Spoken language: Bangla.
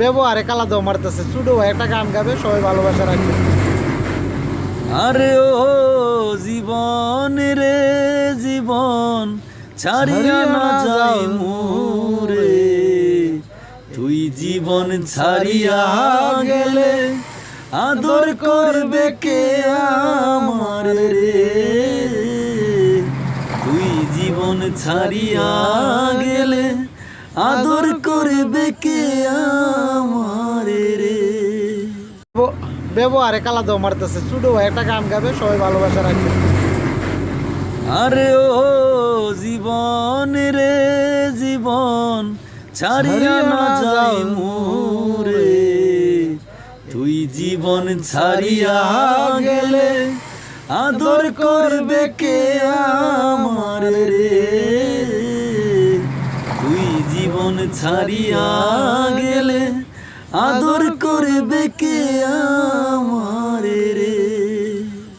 ব্যবহারে কালা দো মারতেছে। ছোট ভাই একটা গান গাবে, সবাই ভালোবাসা রাখবে। আরে ও জীবন রে জীবন ছাড়িয়া না যাই মোরে, তুই জীবন ছাড়িয়া গেলে আদর করবে কে আমার রে, তুই জীবন ছাড়িয়া গেলে আদর করবে কে আমার রে। ব্যবহারে কালা দো মারতেছে। ছোট ভাই একটা গান গাবে, সবাই ভালোবাসা রাখবে। আরে ও জীবন রে জীবন ছাড়িয়া না যাই মোরে, তুই জীবন ছাড়িয়া গেলে আদর করবে কে আমার রে, তুই জীবন ছাড়িয়া গেলে আদর করবে কে